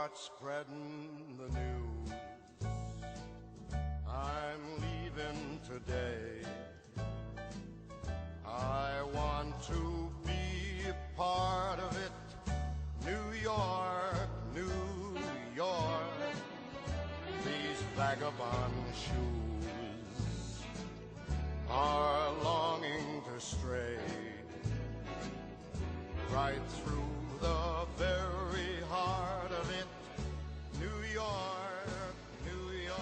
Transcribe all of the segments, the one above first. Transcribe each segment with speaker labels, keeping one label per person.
Speaker 1: start spreading the news. I'm leaving today. I want to be a part of it. New York, New York. These vagabond shoes are longing to stray right through the very heart of it. New York, New York.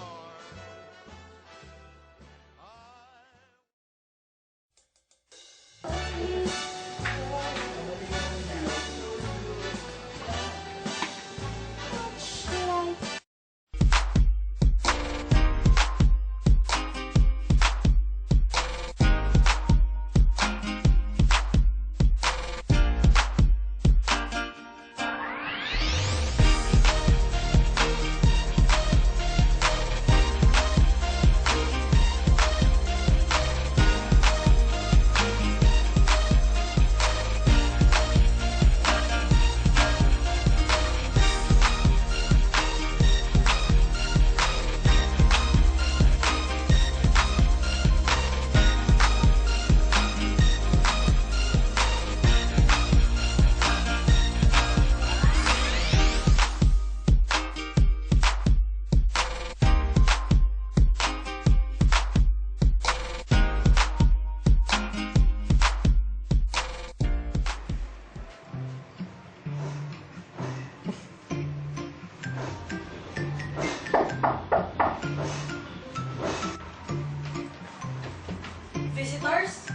Speaker 2: Visitors?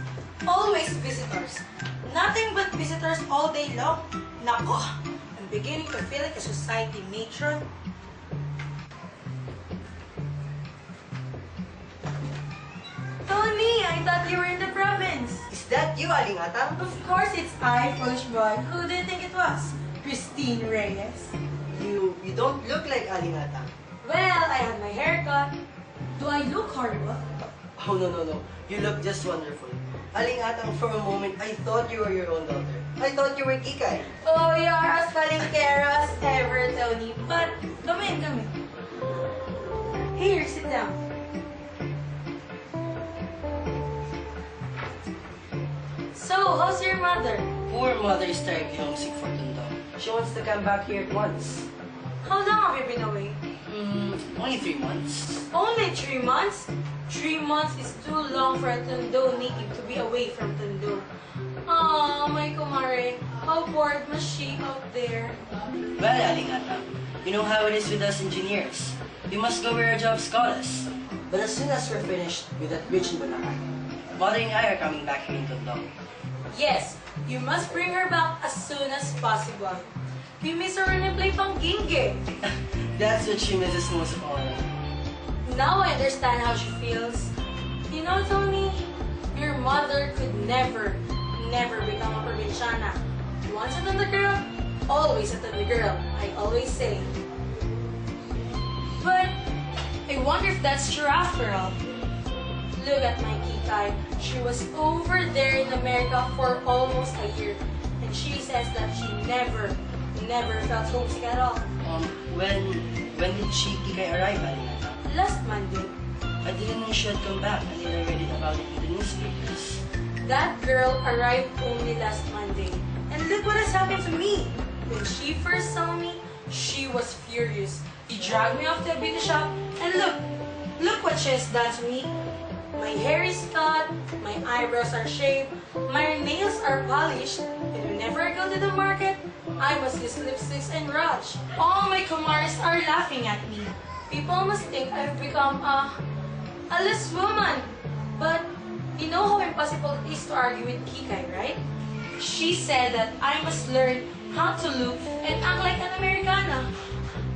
Speaker 2: Always visitors. Nothing but visitors all day long. Nako, I'm beginning to feel like a society matron. Tony, I thought you were in the province.
Speaker 3: Is that you, Aling Atang?
Speaker 2: Of course it's I, foolish boy. Who do you think it was? Christine Reyes.
Speaker 3: You don't look like Aling Atang.
Speaker 2: Well, I had my hair cut. Do I look horrible?
Speaker 3: Oh, no. You look just wonderful. Aling Atang, for a moment, I thought you were your own daughter. I thought you were Kikay.
Speaker 2: Oh, you're as palingkero as ever, Tony. But, come in. Here, sit down. So, how's your mother?
Speaker 3: Poor mother is terribly homesick for Tondo. She wants to come back here at once.
Speaker 2: How long have you been away?
Speaker 3: Only 3 months.
Speaker 2: Only 3 months? 3 months is too long for a Tondo native to be away from Tondo. Oh, my kumare. How bored must she out there?
Speaker 3: Well, Aling Atang, you know how it is with us engineers. We must go where our jobs call us. But as soon as we're finished with that bridge in Bulacan, Mother and I are coming back here in Tondo.
Speaker 2: Yes, you must bring her back as soon as possible. We miss her when we play pangginge.
Speaker 3: That's what she misses most of all.
Speaker 2: Now I understand how she feels. You know, Tony, your mother could never become a provinciana. Once a Tondo girl, always a Tondo girl, I always say. But I wonder if that's true after all. Look at my Kikay. She was over there in America for almost a year. And she says that she never felt homesick at all.
Speaker 3: When did she Kikay arrive, Aling Atang?
Speaker 2: Last Monday.
Speaker 3: I didn't know she had come back until I read it about it in the newspapers.
Speaker 2: That girl arrived only last Monday. And look what has happened to me. When she first saw me, she was furious. She dragged me off to a beauty shop and look what she has done to me. My hair is cut, my eyebrows are shaved, my nails are polished, and whenever I go to the market, I must use lipsticks and rouge. All my kumaris are laughing at me. People must think I've become a less woman. But you know how impossible it is to argue with Kikay, right? She said that I must learn how to look and act like an Americana.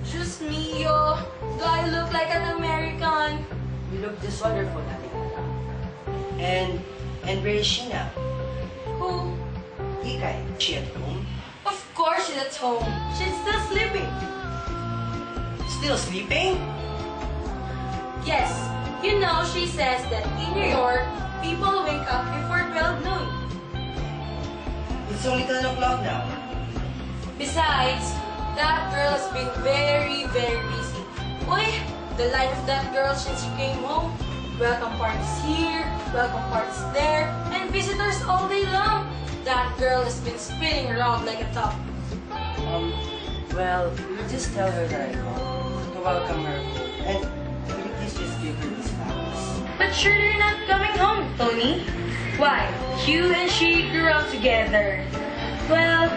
Speaker 2: Just me, yo. Do I look like an American?
Speaker 3: You look just wonderful, Aling Atang. And where is she now?
Speaker 2: Who?
Speaker 3: Kikay. Is she at home?
Speaker 2: Of course she's at home. She's still sleeping.
Speaker 3: Still sleeping?
Speaker 2: Yes. You know, she says that in New York, people wake up before 12 noon.
Speaker 3: It's only 10 o'clock now.
Speaker 2: Besides, That girl has been very, very busy. Uy, the life of that girl since she came home. Welcome parties here, welcome parties there, and visitors all day long. That girl has been spinning around like a top.
Speaker 3: Well, you just tell her that I called to welcome her home. And will you please just give her these flowers?
Speaker 2: But surely you're not coming home, Tony. Why? You and she grew up together. Well,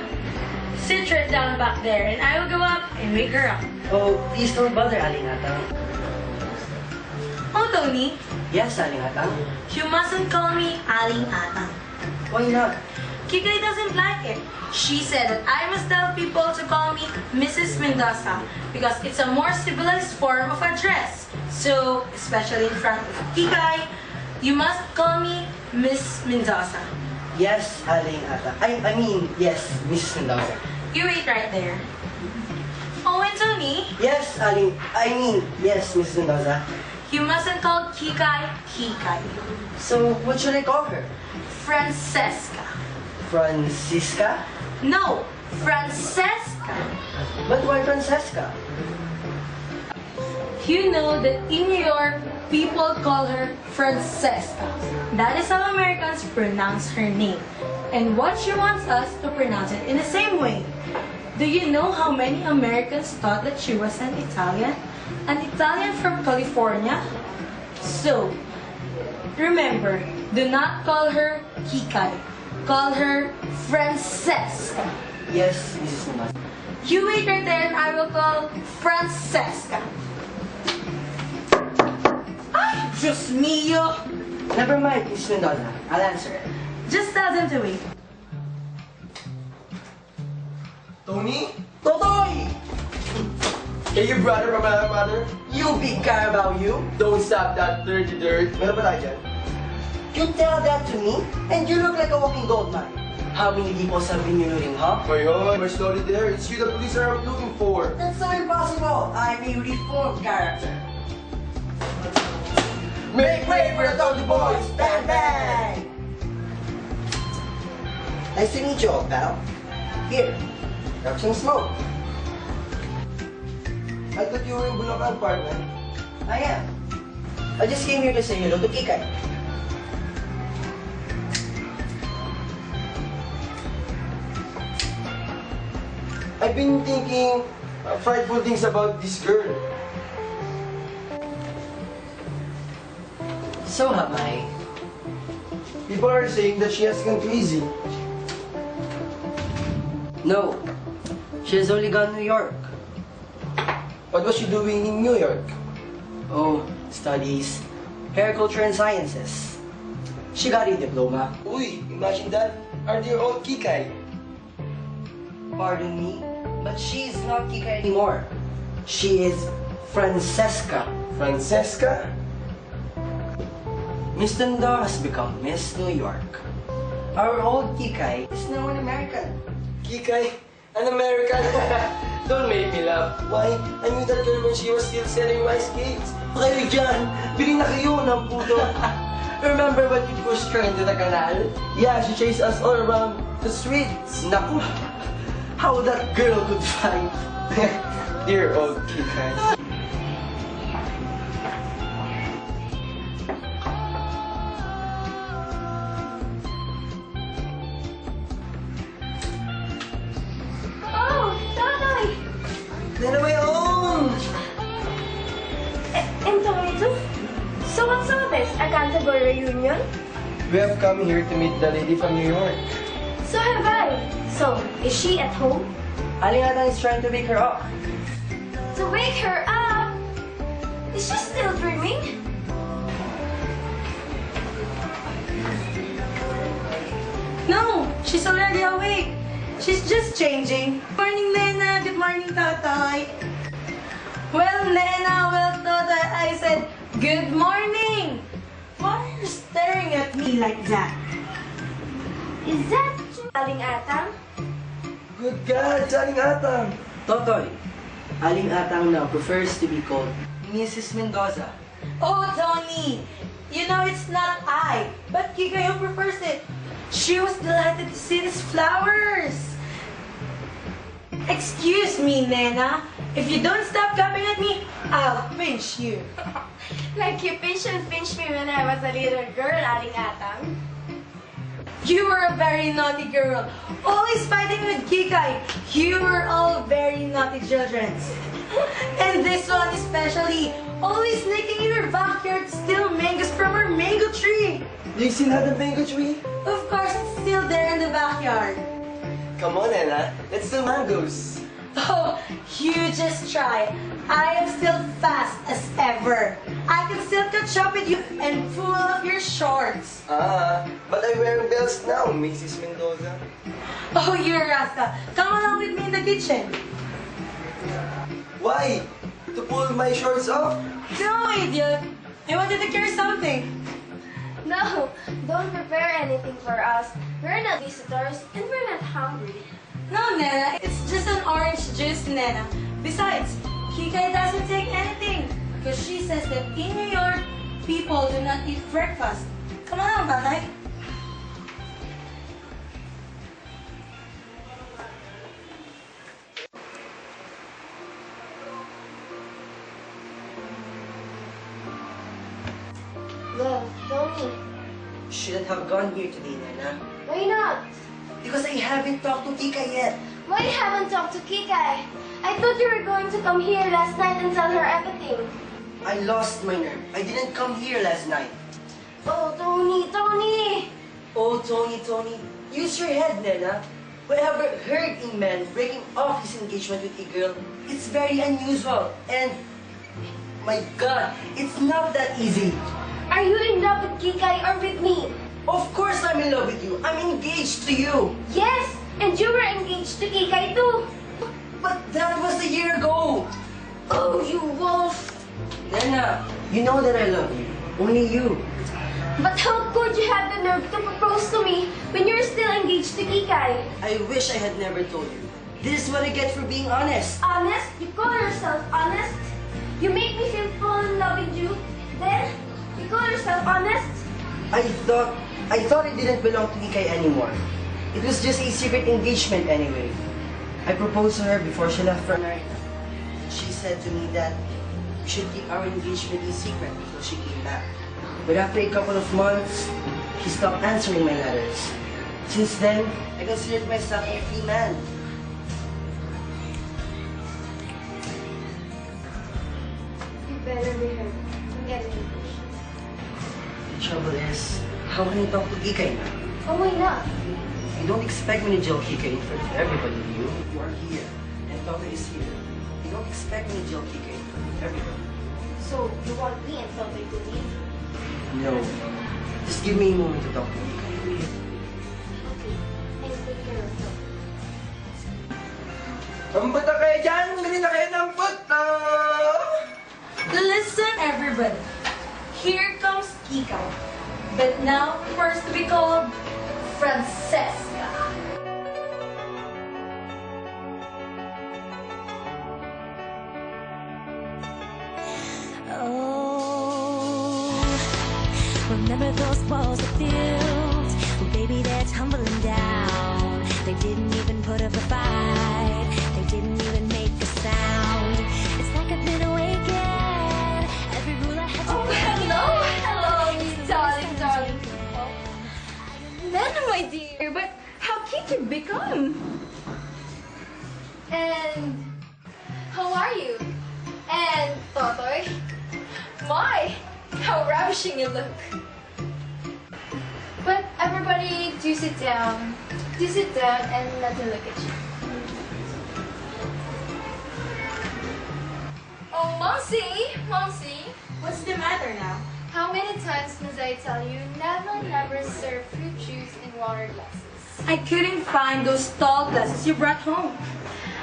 Speaker 2: sit right down back there and I will go up and wake her up.
Speaker 3: Oh, please don't bother, Aling Atang.
Speaker 2: Oh, Tony,
Speaker 3: Yes, Aling Atang.
Speaker 2: you mustn't call me Aling Atang.
Speaker 3: Why not?
Speaker 2: Kikay doesn't like it. She said that I must tell people to call me Mrs. Mendoza because it's a more civilized form of address. So, especially in front of Kikay, you must call me Miss Mendoza.
Speaker 3: Yes, Aling Atang. I mean, yes, Mrs. Mendoza.
Speaker 2: You wait right there. Oh, and Tony,
Speaker 3: Yes, yes, Mrs. Mendoza.
Speaker 2: you mustn't call Kikay Kikay.
Speaker 3: So, what should I call her?
Speaker 2: Francesca.
Speaker 3: Francisca?
Speaker 2: No, Francesca.
Speaker 3: But why Francesca?
Speaker 2: You know that in New York, people call her Francesca. That is how Americans pronounce her name. And what she wants us to pronounce it in the same way. Do you know how many Americans thought that she was an Italian? An Italian from California? So, remember, do not call her Kikay. Call her Francesca.
Speaker 3: Yes, Mrs. Mendoza.
Speaker 2: You wait right there and I will call Francesca. Ay, Diyos mio!
Speaker 3: Never mind, Mrs. Mendoza. I'll answer it.
Speaker 2: Just tell them to wait.
Speaker 4: Tony?
Speaker 3: Totoy!
Speaker 4: Hey, you brother from another mother?
Speaker 3: You big Carabao, you!
Speaker 4: Don't stop that dirty dirt. Meron ba tayo dyan?
Speaker 3: You tell that to me, and you look like a walking gold mine. How many people have been you looting, huh?
Speaker 4: Hoy, hoy, we're slowly there. It's you the police are looking for.
Speaker 3: That's so impossible. I'm a reformed character.
Speaker 4: Make way for the Tondo boys!
Speaker 3: Bang, bang! Nice to meet you, old pal. Here, grab some smoke.
Speaker 4: I thought you were in Bulacan, partner.
Speaker 3: I am. I just came here to say hello to Kikay.
Speaker 4: I've been thinking frightful things about this girl.
Speaker 3: So have I.
Speaker 4: People are saying that she has gone crazy.
Speaker 3: No, she has only gone New York.
Speaker 4: What was she doing in New York?
Speaker 3: Oh, studies, hair culture and sciences. She got a diploma.
Speaker 4: Uy, imagine that. Our dear old Kikay.
Speaker 3: Pardon me, but she's not Kika anymore. She is Francesca.
Speaker 4: Francesca?
Speaker 3: Miss Tondo has become Miss New York. Our old Kikay is now an American.
Speaker 4: Kikay? An American? Don't make me laugh. Why? I knew that girl when she was still selling rice cakes. Kayo dyan! Bili na kayo ng puto!
Speaker 3: Remember when you pushed her into the canal?
Speaker 4: Yeah, she chased us all around the streets.
Speaker 3: Naku! How that girl could fight!
Speaker 4: Dear old Kikay.
Speaker 2: Oh, Totoy!
Speaker 4: Then my own!
Speaker 5: And Tomato? So what's all this? A Canterbury reunion?
Speaker 4: We have come here to meet the lady from New York.
Speaker 5: So have I. So, is she at home?
Speaker 3: Aling Atang is trying to wake her up.
Speaker 5: To wake her up? Is she still dreaming?
Speaker 2: No, she's already awake. She's just changing. Good morning, Nena. Good morning, Totoy. Well, Nena, well, Totoy, I said, good morning. Why are you staring at me like that?
Speaker 5: Is that Aling Atang?
Speaker 4: Good God, Aling Atang!
Speaker 3: Totoy, Aling Atang now prefers to be called Mrs. Mendoza.
Speaker 2: Oh, Tony, you know it's not I, but Kika who prefers it. She was delighted to see these flowers. Excuse me, Nena. If you don't stop clapping at me, I'll pinch you.
Speaker 5: Like you pinch and pinch me when I was a little girl, Aling Atang.
Speaker 2: You were a very naughty girl, always fighting with Kikay. You were all very naughty children. And this one especially, always sneaking in her backyard to steal mangoes from her mango tree.
Speaker 4: Do you still have the mango tree?
Speaker 2: Of course, it's still there in the backyard.
Speaker 4: Come on, Ella. Let's do mangoes.
Speaker 2: Oh, you just try. I am still fast as ever. I can still catch up with you and pull off your shorts.
Speaker 4: But I'm wearing belts now, Mrs. Mendoza.
Speaker 2: Oh, you Rasta. Come along with me in the kitchen.
Speaker 4: Why? To pull my shorts off?
Speaker 2: No, idiot. I wanted to carry something.
Speaker 5: No, don't prepare anything for us. We're not visitors and we're not hungry.
Speaker 2: No, Nena. It's just an orange juice, Nena. Besides, Kikay doesn't take anything because she says that in New York, people do not eat breakfast. Come on, Batay.
Speaker 5: Well, Tony,
Speaker 3: Shouldn't have gone here today, Nana.
Speaker 5: why not?
Speaker 3: Because I haven't talked to Kika yet.
Speaker 5: Why you haven't talked to Kikay? I thought you were going to come here last night and tell her everything.
Speaker 3: I lost my nerve. I didn't come here last night.
Speaker 5: Oh, Tony!
Speaker 3: Oh, Tony, use your head, Nana. Whoever heard a man breaking off his engagement with a girl, it's very unusual. And, my God, it's not that easy.
Speaker 5: Are you in love with Kikay or with me?
Speaker 3: Of course I'm in love with you. I'm engaged to you.
Speaker 5: Yes, and you were engaged to Kikay too.
Speaker 3: But that was a year ago.
Speaker 5: Oh, you wolf!
Speaker 3: Nana, you know that I love you. Only you.
Speaker 5: But how could you have the nerve to propose to me when you're still engaged to Kikay?
Speaker 3: I wish I had never told you. This is what I get for being honest.
Speaker 5: Honest? You call yourself honest? You make me feel fall in love with you. Then, you call yourself honest?
Speaker 3: I thought it didn't belong to Ikay anymore. It was just a secret engagement anyway. I proposed to her before she left for America. She said to me that we should keep our engagement a secret until she came back. But after a couple of months, she stopped answering my letters. Since then, I considered myself a free man.
Speaker 5: You better be her. I'm getting engaged.
Speaker 3: The trouble is, how can I talk to Ikay now?
Speaker 5: Oh, why not?
Speaker 3: You don't expect me to jail Kikay in front of everybody, do you? You are here, and Tondo is here. You don't expect me to jail Kikay in front of everybody.
Speaker 5: So, you want me and Tondo to leave?
Speaker 3: No. Just give me a moment to talk to Kikay.
Speaker 5: Okay. I'll take care of her.
Speaker 4: Pambuta kayo dyan! Bili na kayo ng puto!
Speaker 2: Listen, everybody. Here comes Kikay. But now, first to be called Francesca.
Speaker 6: Oh, remember those walls I built? Well, baby, they're tumbling down. They didn't even put up a fight. They didn't even make a sound. It's like I've been awakened. Every rule I had to break.
Speaker 5: Hello, darling.
Speaker 7: Nana, my dear, but how cute you've become.
Speaker 5: And how are you? And Totoy? My, how ravishing you look. But everybody, do sit down. Do sit down and let me look at you. Oh, Momsy,
Speaker 2: What's the matter now?
Speaker 5: how many times must I tell you never serve fruit juice in water glasses?
Speaker 2: I couldn't find those tall glasses you brought home.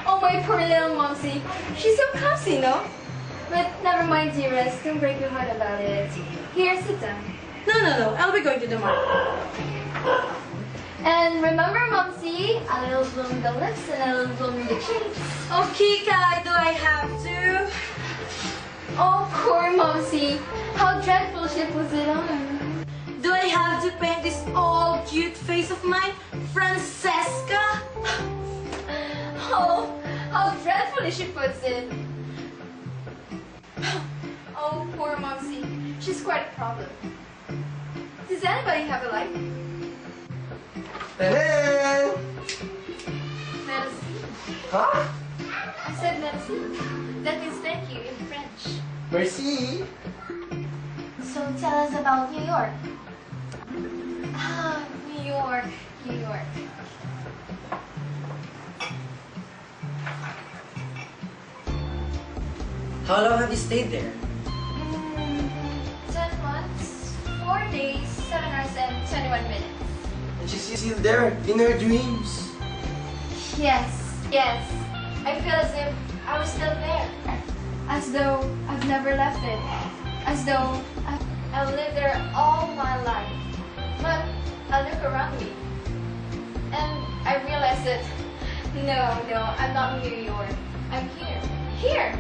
Speaker 5: Oh, my poor little Momsy. She's so clumsy, no? But never mind, dearest. Don't break your heart about it. Here, sit down.
Speaker 2: No. I'll be going to the market.
Speaker 5: And remember, Momsy, a little bloom the lips and a little bloom the cheeks.
Speaker 2: Oh, Kikay, do I have to?
Speaker 5: Oh, poor Momsy. How dreadful she puts it on.
Speaker 2: Do I have to paint this all cute face of mine, Francesca?
Speaker 5: Oh, How dreadfully she puts it. Oh, poor Momsy. She's quite a problem. Does anybody have a light?
Speaker 4: Hello!
Speaker 5: Merci.
Speaker 4: Huh?
Speaker 5: I said merci. That means thank you in French.
Speaker 4: Merci.
Speaker 5: So tell us about New York. Ah, New York, New York.
Speaker 3: How long have you stayed there?
Speaker 5: 10 months, 4 days, 7 hours, and 21 minutes.
Speaker 4: And she's still there, in her dreams.
Speaker 5: Yes, yes. I feel as if I was still there. As though I've never left it. As though I've lived there all my life. But I look around me and I realize that no, I'm not in New York. I'm here. Here!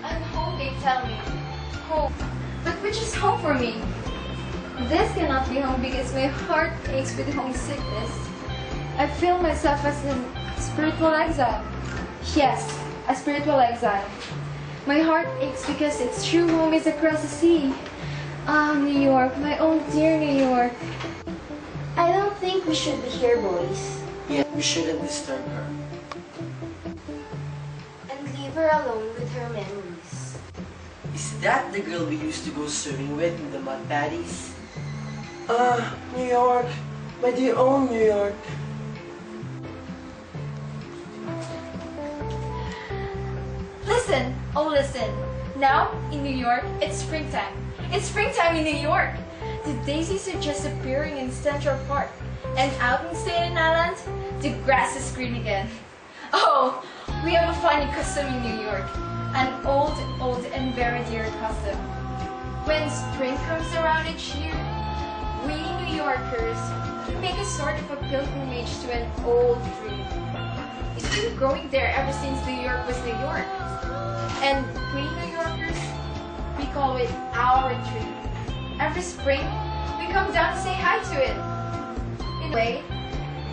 Speaker 5: I'm home, they tell me. Home. But which is home for me? This cannot be home because my heart aches with homesickness. I feel myself as a spiritual exile. Yes, a spiritual exile. My heart aches because its true home is across the sea. Ah, New York, my own dear New York.
Speaker 8: I don't think we should be here, boys.
Speaker 3: Yeah, we shouldn't disturb her.
Speaker 8: And leave her alone with her memories.
Speaker 3: Is that the girl we used to go swimming with in the mud paddies?
Speaker 4: Ah, New York. My dear own New York.
Speaker 5: Listen, oh listen. Now, in New York, it's springtime. It's springtime in New York. The daisies are just appearing in Central Park. And out in Staten Island, the grass is green again. Oh, we have a funny custom in New York. An old and very dear custom. When spring comes around each year, we New Yorkers make a sort of a pilgrimage to an old tree. It's been growing there ever since New York was New York. And we New Yorkers, we call it our tree. Every spring, we come down to say hi to it. In a way,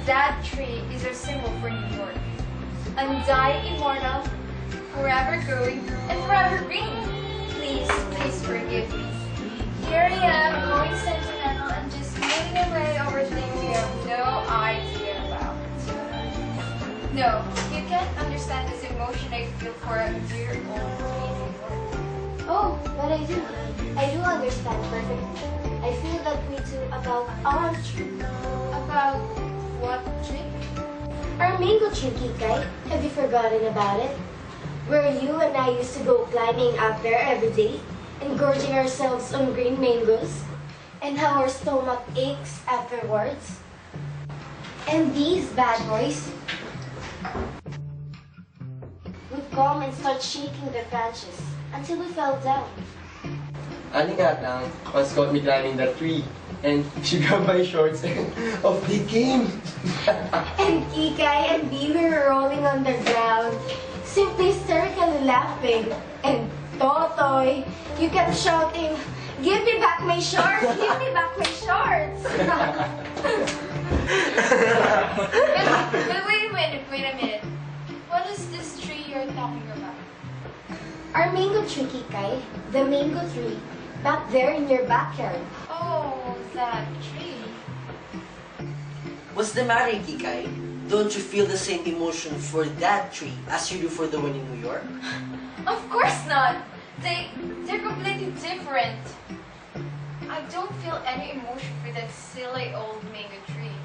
Speaker 5: that tree is our symbol for New York. Undying, immortal, forever growing, and forever green. Please forgive me. Here I am, going sentimental and just moving away over things you have no idea about. No, you can't understand this emotion I feel for a dear old tree.
Speaker 8: Oh, but I do. I do understand perfectly. I feel that way too about our tree.
Speaker 5: About what tree?
Speaker 8: Our mango tree, Kikay. Have you forgotten about it? Where you and I used to go climbing up there every day and gorging ourselves on green mangoes, and how our stomach aches afterwards. And these bad boys would come and start shaking their branches until we fell down.
Speaker 4: Alingatang once caught me climbing that tree, and she grabbed my shorts and off they came.
Speaker 8: And Kikay and Bee were rolling on the ground, simply hysterically laughing. And Totoy, you kept shouting, "Give me back my shorts! Give me back my shorts!"
Speaker 5: But wait a minute. What is this tree you're talking about?
Speaker 8: Our mango tree, Kikay, the mango tree, back there in your backyard.
Speaker 5: Oh, that tree.
Speaker 3: What's the matter, Kikay? Don't you feel the same emotion for that tree as you do for the one in New York?
Speaker 5: Of course not. They're completely different. I don't feel any emotion for that silly old mango tree.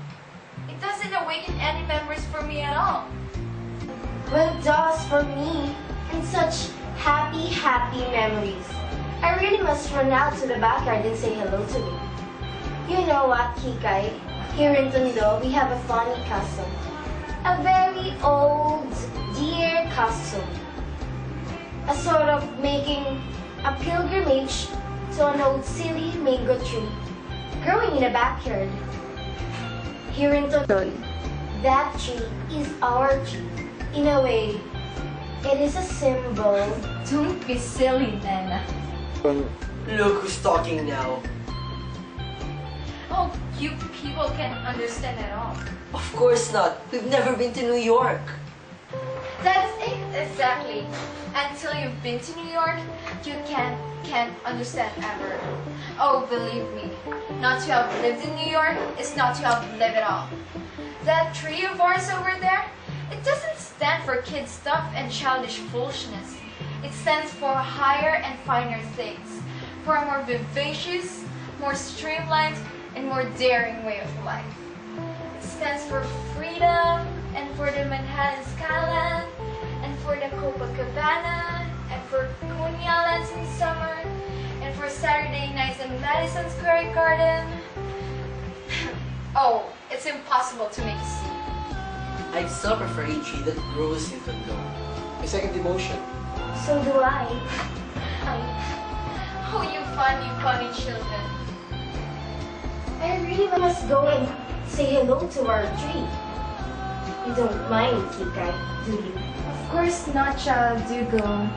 Speaker 5: It doesn't awaken any memories for me at all.
Speaker 8: Well, it does for me, and such happy, happy memories. I really must run out to the backyard and say hello to me. You know what, Kikay? Here in Tondo, we have a funny custom. A very old, dear custom. A sort of making a pilgrimage to an old silly mango tree growing in a backyard. Here in Tondo, that tree is our tree. In a way, it is a symbol.
Speaker 5: Don't be silly, Nana.
Speaker 3: Look who's talking now.
Speaker 5: Oh, you people can't understand at all.
Speaker 3: Of course not. We've never been to New York.
Speaker 5: That's it, exactly. Until you've been to New York, you can't understand ever. Oh, believe me, not to have lived in New York is not to have lived at all. That tree of ours over there, it doesn't stand for kid stuff and childish foolishness. It stands for higher and finer things, for a more vivacious, more streamlined, and more daring way of life. It stands for freedom, and for the Manhattan skyline, and for the Copacabana, and for Coney Islands in summer, and for Saturday nights in Madison Square Garden. Oh, it's impossible to make a scene.
Speaker 3: I still prefer a tree that grows in Tondo.
Speaker 4: My second emotion.
Speaker 8: So do I.
Speaker 5: Oh, you funny children.
Speaker 8: I really must go and say hello to our tree. You don't mind, Kikay, do you?
Speaker 7: Of course not, child. Do go.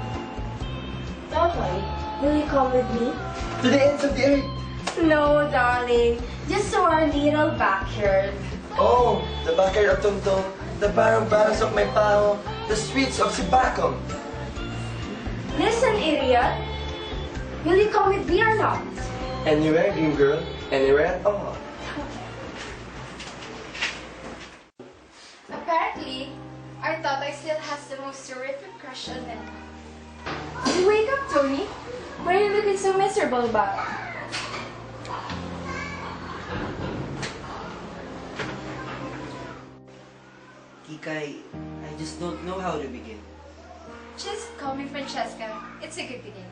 Speaker 8: Don't worry. Will you come with me?
Speaker 4: To the ends of the earth.
Speaker 8: No, darling. Just to our little backyard.
Speaker 4: Oh, the backyard of Tondo, the barrels of my pao, the streets of Sibacom.
Speaker 8: Listen, idiot. Will you come with me or not?
Speaker 4: Anywhere, dream girl. Anywhere at all.
Speaker 5: Apparently, our Tatay still has the most terrific crush on them.
Speaker 7: Wake up, Tony. Why are you looking so miserable about?
Speaker 3: Kikay, I just don't know how to begin.
Speaker 5: Just call me Francesca. It's a good beginning.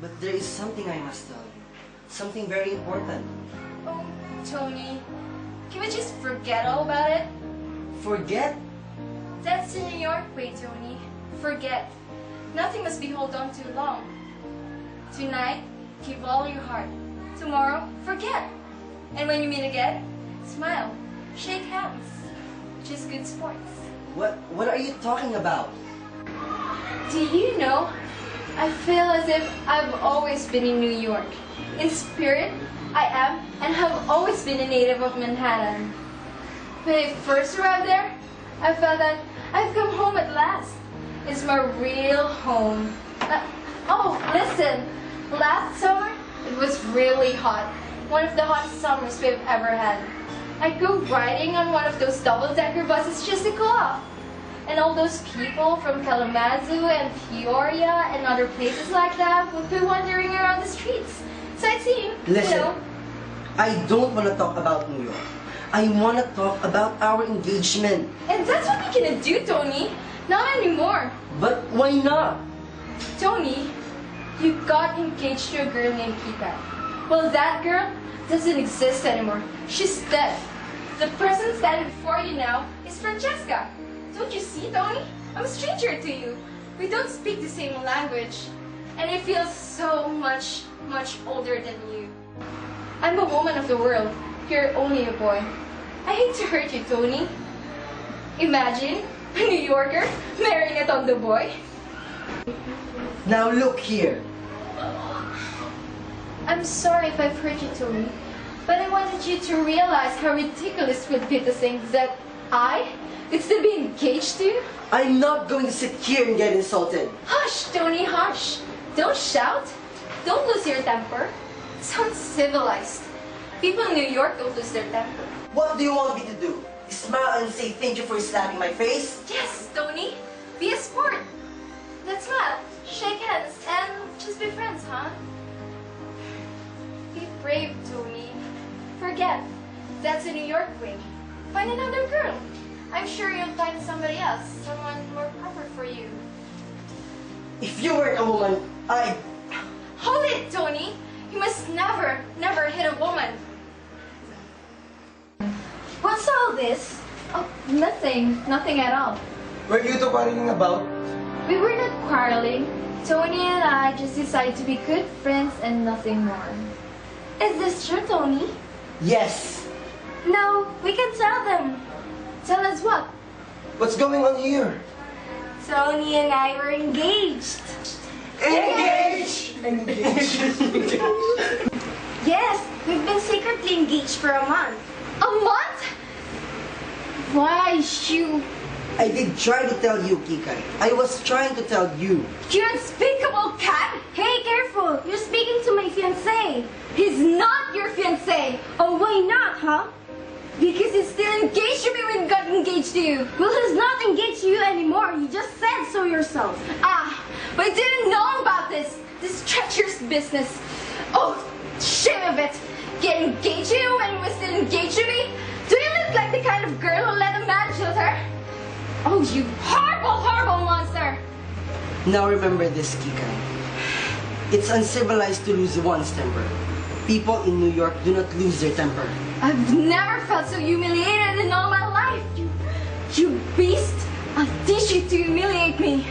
Speaker 3: But there is something I must tell you. Something very important.
Speaker 5: Oh, Tony, can we just forget all about it?
Speaker 3: Forget?
Speaker 5: That's the New York way, Tony. Forget. Nothing must be held on too long. Tonight, give all your heart. Tomorrow, forget. And when you meet again, smile, shake hands. Just good sports.
Speaker 3: What are you talking about?
Speaker 5: Do you know, I feel as if I've always been in New York. In spirit, I am and have always been a native of Manhattan. When I first arrived there, I felt that I've come home at last. It's my real home. Oh, listen, last summer, it was really hot. One of the hottest summers we've ever had. I'd go riding on one of those double-decker buses just to cool off. And all those people from Kalamazoo and Peoria and other places like that would be wandering around the streets, sightseeing,
Speaker 3: Listen,
Speaker 5: you know.
Speaker 3: I don't want to talk about New York. I want to talk about our engagement.
Speaker 5: And that's what we're gonna do, Tony. Not anymore.
Speaker 3: But why not?
Speaker 5: Tony, you got engaged to a girl named Kika. Well, that girl doesn't exist anymore. She's dead. The person standing before you now is Francesca. Don't you see, Tony? I'm a stranger to you. We don't speak the same language. And I feel so much older than you. I'm a woman of the world. You're only a boy. I hate to hurt you, Tony. Imagine a New Yorker marrying a Tondo boy.
Speaker 3: Now look here.
Speaker 5: I'm sorry if I've hurt you, Tony. But I wanted you to realize how ridiculous it would be to think that I could still be engaged to you.
Speaker 3: I'm not going to sit here and get insulted.
Speaker 5: Hush, Tony, hush. Don't shout. Don't lose your temper. Sound civilized. People in New York don't lose their temper.
Speaker 3: What do you want me to do? Smile and say thank you for slapping my face?
Speaker 5: Yes, Tony. Be a sport. Let's smile, shake hands, and just be friends, huh? Be brave, Tony. Forget. That's a New York way. Find another girl. I'm sure you'll find somebody else, someone more proper for you.
Speaker 3: If you weren't a woman, I'd...
Speaker 5: Hold it, Tony! You must never hit a woman.
Speaker 8: What's all this?
Speaker 7: Oh, nothing. Nothing at all.
Speaker 4: Were you two quarreling about?
Speaker 7: We were not quarreling. Tony and I just decided to be good friends and nothing more.
Speaker 8: Is this true, Tony?
Speaker 3: Yes.
Speaker 8: No, we can tell them.
Speaker 7: Tell us what?
Speaker 4: What's going on here?
Speaker 8: Tony and I were engaged.
Speaker 4: Engage!
Speaker 8: Yes, we've been secretly engaged for a month.
Speaker 7: A month? Why, you...
Speaker 3: I did try to tell you, Kikay. I was trying to tell you.
Speaker 8: You unspeakable cat! Hey, careful! You're speaking to my fiancé. He's not your fiancé. Oh, why not, huh?
Speaker 7: Because he's still engaged to me when he got engaged to you.
Speaker 8: Well, he's not engaged to you anymore. You just said so yourself.
Speaker 7: Ah, but I didn't know about this treacherous business. Oh, shame of it. Get engaged to you when he was still engaged to me? Do you look like the kind of girl who let a man shoot her? Oh, you horrible, horrible monster.
Speaker 3: Now remember this, Kikay. It's uncivilized to lose one's temper. People in New York do not lose their temper.
Speaker 7: I've never felt so humiliated in all my life. You beast. I'll teach you to humiliate me.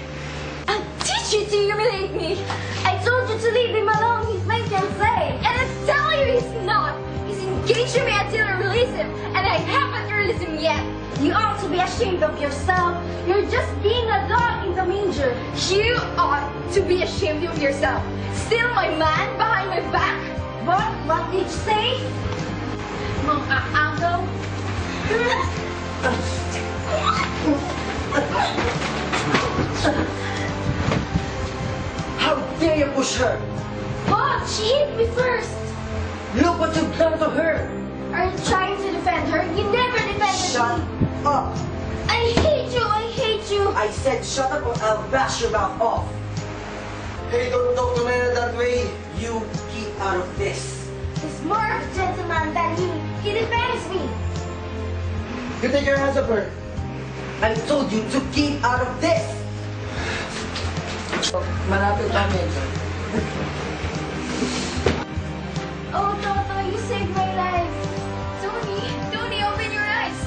Speaker 7: I'll teach you to humiliate me.
Speaker 8: I told you to leave him alone. He's my fiancé.
Speaker 7: And I tell you he's not. He's engaged to me until I release him. And I haven't released him yet.
Speaker 8: You ought to be ashamed of yourself. You're just being a dog in the manger.
Speaker 7: You ought to be ashamed of yourself. Still my man behind my back.
Speaker 8: What did you say?
Speaker 7: Mga agaw.
Speaker 3: How dare you push her?
Speaker 8: What? She hit me first.
Speaker 3: Look what you've done to her.
Speaker 8: Are you trying to defend her? You never defended
Speaker 3: Shut
Speaker 8: me.
Speaker 3: up.
Speaker 8: I hate you. I hate you.
Speaker 3: I said shut up or I'll bash your mouth off.
Speaker 4: Hey, don't talk to me that way.
Speaker 3: You keep out of this.
Speaker 8: He's more of a gentleman than me. He defends me.
Speaker 4: You take your hands off her.
Speaker 3: I told you to keep out of this.
Speaker 4: Malapit namin.
Speaker 8: Oh, Toto, you saved my life.
Speaker 7: Tony, open your eyes.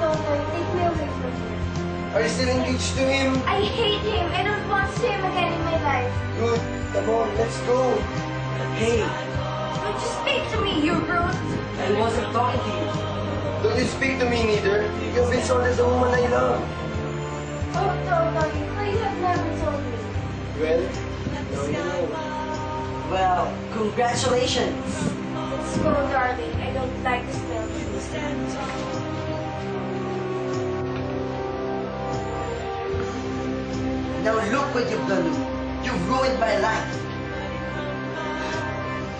Speaker 8: Toto, take me away from here.
Speaker 4: Are you still engaged to him?
Speaker 8: I hate him. I don't want to see him again in my life.
Speaker 4: Good. Come on, let's go.
Speaker 3: Hey,
Speaker 8: Don't you speak to me, you rude.
Speaker 3: I wasn't talking to you.
Speaker 4: Don't you speak to me neither. You've insulted the woman I love.
Speaker 8: Oh, Toto, you have never told me.
Speaker 4: Well, now you know.
Speaker 3: Well, congratulations.
Speaker 8: Let's go, darling. I don't like the smell of this.
Speaker 3: Now look what you've done to me. You've ruined my life.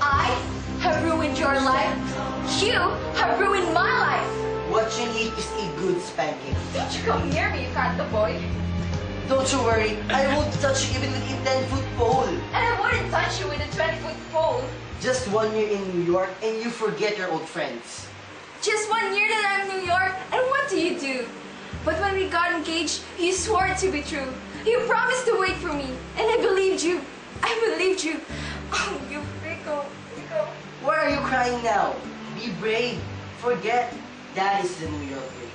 Speaker 7: I have ruined your life. You have ruined my life.
Speaker 3: What you need is a good spanking.
Speaker 7: Don't you come near me, you can't boy.
Speaker 3: Don't you worry, I won't touch you even with a 10-foot pole.
Speaker 7: And I wouldn't touch you with a 20-foot pole.
Speaker 3: Just 1 year in New York and you forget your old friends.
Speaker 7: Just 1 year that I'm in New York, and what do you do? But when we got engaged, you swore it to be true. You promised to wait for me, and I believed you. I believed you. Oh, you Rico.
Speaker 3: Why are you crying now? Be brave. Forget. That is the New York way.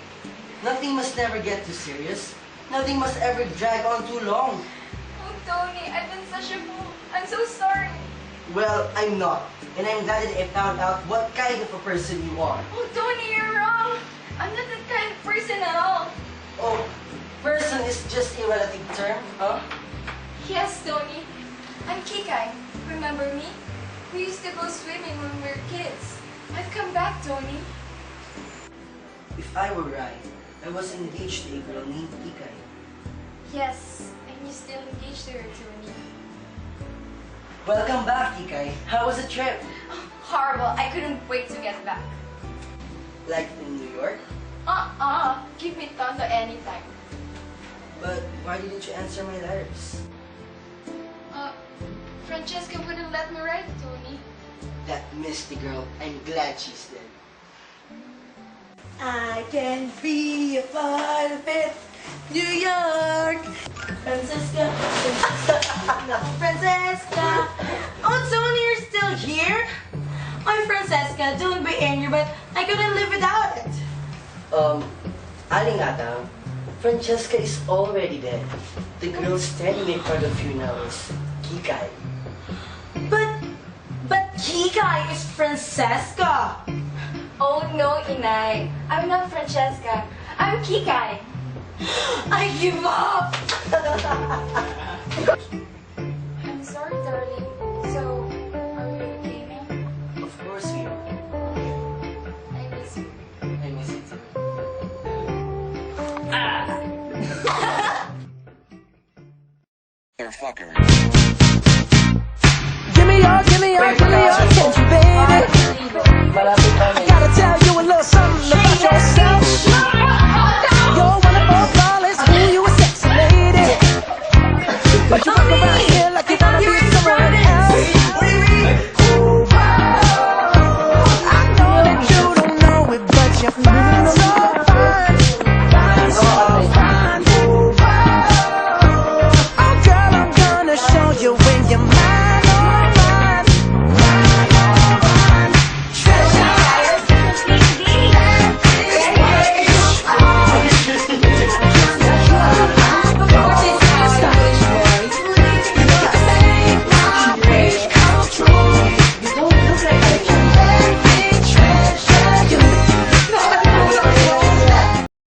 Speaker 3: Nothing must never get too serious. Nothing must ever drag on too long.
Speaker 7: Oh, Tony, I've been such a fool. I'm so sorry.
Speaker 3: Well, I'm not. And I'm glad that I found out what kind of a person you are.
Speaker 7: Oh, Tony, you're wrong. I'm not that kind of person at all.
Speaker 3: Oh, person is just a relative term, huh?
Speaker 7: Yes, Tony. I'm Kikay. Remember me? We used to go swimming when we were kids. I've come back, Tony.
Speaker 3: If I were right, I was engaged to a girl named Kikay.
Speaker 7: Yes, and you're still engaged to her, Tony.
Speaker 3: Welcome back, Kikay. How was the trip?
Speaker 7: Oh, horrible. I couldn't wait to get back.
Speaker 3: Like in New York?
Speaker 7: Give me Tondo anytime.
Speaker 3: But why didn't you answer my letters?
Speaker 7: Francesca wouldn't let me write, Tony.
Speaker 3: That misty girl, I'm glad she's dead.
Speaker 9: I can be a part of it, New York. Francesca, Francesca. Oh, Tony, you're still here? Oh, Francesca, don't be angry, but I couldn't live without it.
Speaker 3: Aling Ata, Francesca is already dead. The girl standing in front of you now is Kikay.
Speaker 9: But Kikay is Francesca.
Speaker 7: Oh no, Inay. I'm not Francesca. I'm Kikay.
Speaker 9: I give up.
Speaker 7: I'm sorry, darling. So, are we okay now?
Speaker 3: Of course we are.
Speaker 7: I miss
Speaker 3: miss you. I miss you too.
Speaker 1: Motherfucker.
Speaker 10: Give me your attention, baby.
Speaker 3: Malapit kami.
Speaker 10: I gotta tell you a little something about yourself. You're one of our flawless, ooh, you a sexy lady. But you walk around here like you wanna be someone else. Ooh, I know that you don't know it, but you feel